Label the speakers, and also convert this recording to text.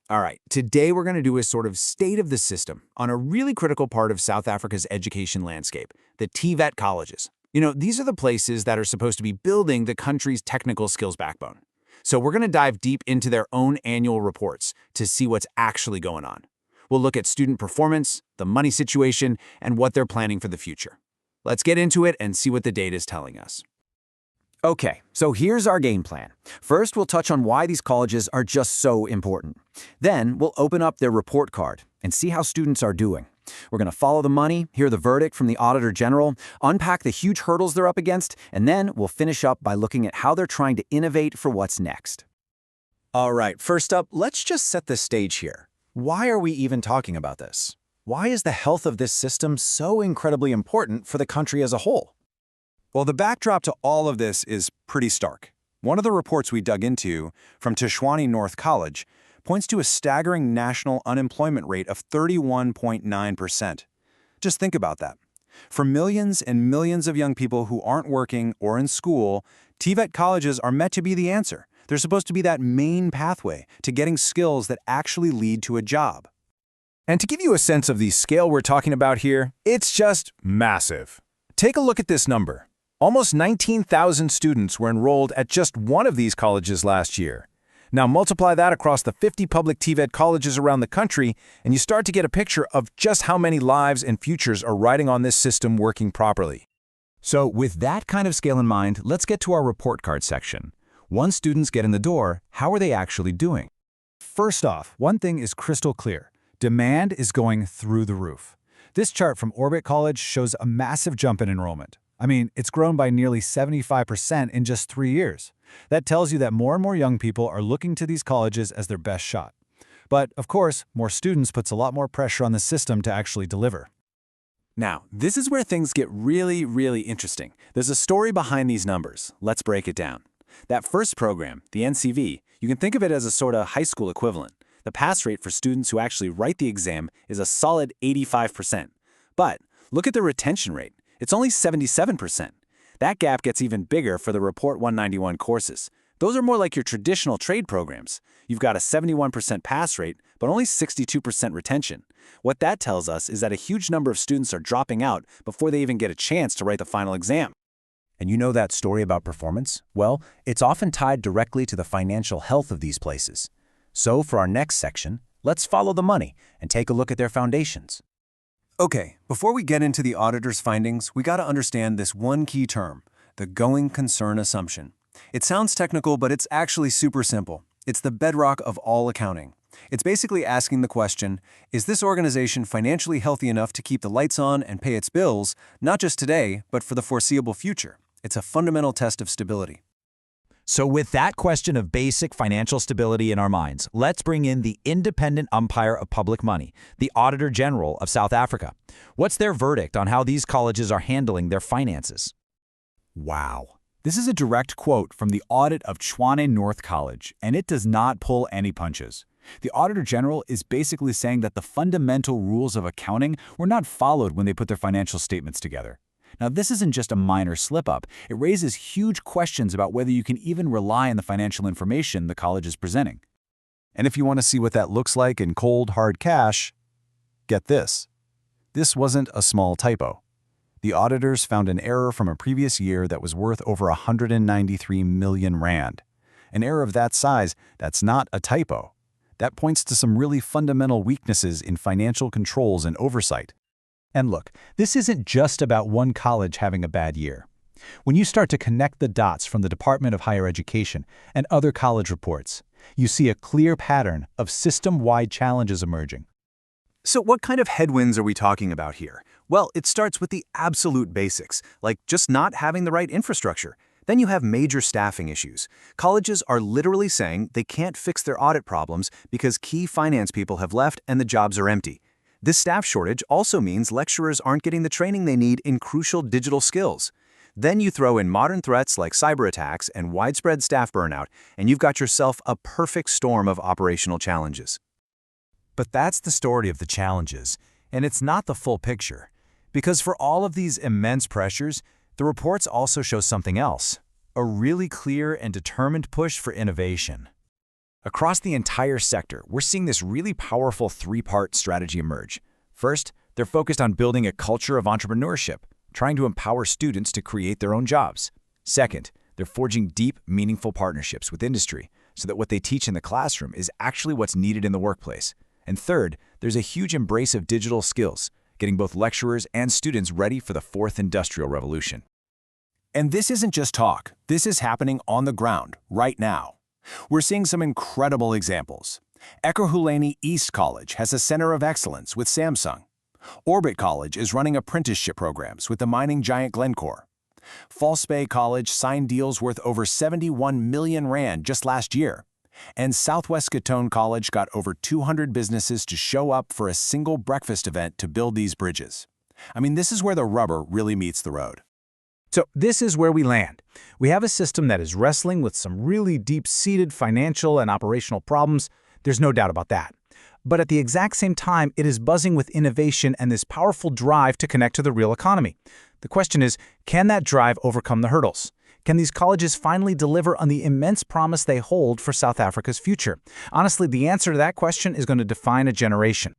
Speaker 1: All right, today we're going to do a sort of state of the system on a really critical part of South Africa's education landscape, the TVET colleges. These are the places that are supposed to be building the country's technical skills backbone. So we're going to dive deep into their own annual reports to see what's actually going on. We'll look at student performance, the money situation, and what they're planning for the future. Let's get into it and see what the data is telling us.
Speaker 2: Okay, so here's our game plan. First, we'll touch on why these colleges are just so important. Then, we'll open up their report card and see how students are doing. We're going to follow the money, hear the verdict from the Auditor General, unpack the huge hurdles they're up against, and then we'll finish up by looking at how they're trying to innovate for what's next.
Speaker 3: All right, first up, let's just set the stage here. Why are we even talking about this? Why is the health of this system so incredibly important for the country as a whole? Well, the backdrop to all of this is pretty stark. One of the reports we dug into from Tshwane North College points to a staggering national unemployment rate of 31.9%. Just think about that. For millions and millions of young people who aren't working or in school, TVET colleges are meant to be the answer. They're supposed to be that main pathway to getting skills that actually lead to a job. And to give you a sense of the scale we're talking about here, it's just massive. Take a look at this number. Almost 19,000 students were enrolled at just one of these colleges last year. Now multiply that across the 50 public TVET colleges around the country, and you start to get a picture of just how many lives and futures are riding on this system working properly. So with that kind of scale in mind, let's get to our report card section. Once students get in the door, how are they actually doing?
Speaker 4: First off, one thing is crystal clear. Demand is going through the roof. This chart from Orbit College shows a massive jump in enrollment. I mean, it's grown by nearly 75% in just 3 years. That tells you that more and more young people are looking to these colleges as their best shot. But, of course, more students puts a lot more pressure on the system to actually deliver.
Speaker 3: Now, this is where things get really interesting. There's a story behind these numbers. Let's break it down. That first program, the NCV, you can think of it as a sort of high school equivalent. The pass rate for students who actually write the exam is a solid 85%. But look at the retention rate. It's only 77%. That gap gets even bigger for the Report 191 courses. Those are more like your traditional trade programs. You've got a 71% pass rate, but only 62% retention. What that tells us is that a huge number of students are dropping out before they even get a chance to write the final exam.
Speaker 5: And you know that story about performance? Well, it's often tied directly to the financial health of these places. So for our next section, let's follow the money and take a look at their foundations.
Speaker 3: Okay, before we get into the auditor's findings, we got to understand this one key term, the going concern assumption. It sounds technical, but it's actually super simple. It's the bedrock of all accounting. It's basically asking the question, is this organization financially healthy enough to keep the lights on and pay its bills, not just today, but for the foreseeable future? It's a fundamental test of stability.
Speaker 5: So with that question of basic financial stability in our minds, let's bring in the independent umpire of public money, the Auditor General of South Africa. What's their verdict on how these colleges are handling their finances?
Speaker 4: Wow. This is a direct quote from the audit of Tshwane North College, and it does not pull any punches. The Auditor General is basically saying that the fundamental rules of accounting were not followed when they put their financial statements together. Now, this isn't just a minor slip-up. It raises huge questions about whether you can even rely on the financial information the college is presenting.
Speaker 3: And if you want to see what that looks like in cold, hard cash, get this. This wasn't a small typo. The auditors found an error from a previous year that was worth over 193 million rand. An error of that size, that's not a typo. That points to some really fundamental weaknesses in financial controls and oversight.
Speaker 4: And look, this isn't just about one college having a bad year. When you start to connect the dots from the Department of Higher Education and other college reports, you see a clear pattern of system-wide challenges emerging.
Speaker 3: So what kind of headwinds are we talking about here? Well, it starts with the absolute basics, like just not having the right infrastructure. Then you have major staffing issues. Colleges are literally saying they can't fix their audit problems because key finance people have left and the jobs are empty. This staff shortage also means lecturers aren't getting the training they need in crucial digital skills. Then you throw in modern threats like cyber attacks and widespread staff burnout, and you've got yourself a perfect storm of operational challenges.
Speaker 5: But that's the story of the challenges, and it's not the full picture. Because for all of these immense pressures, the reports also show something else, a really clear and determined push for innovation.
Speaker 4: Across the entire sector, we're seeing this really powerful three-part strategy emerge. First, they're focused on building a culture of entrepreneurship, trying to empower students to create their own jobs. Second, they're forging deep, meaningful partnerships with industry so that what they teach in the classroom is actually what's needed in the workplace. And third, there's a huge embrace of digital skills, getting both lecturers and students ready for the fourth industrial revolution.
Speaker 3: And this isn't just talk. This is happening on the ground, right now. We're seeing some incredible examples. Ekerhuleni East College has a center of excellence with Samsung. Orbit College is running apprenticeship programs with the mining giant Glencore. False Bay College signed deals worth over 71 million rand just last year. And Southwest Katone College got over 200 businesses to show up for a single breakfast event to build these bridges. I mean, this is where the rubber really meets the road.
Speaker 1: So this is where we land. We have a system that is wrestling with some really deep-seated financial and operational problems. There's no doubt about that. But at the exact same time, it is buzzing with innovation and this powerful drive to connect to the real economy. The question is, can that drive overcome the hurdles? Can these colleges finally deliver on the immense promise they hold for South Africa's future? Honestly, the answer to that question is going to define a generation.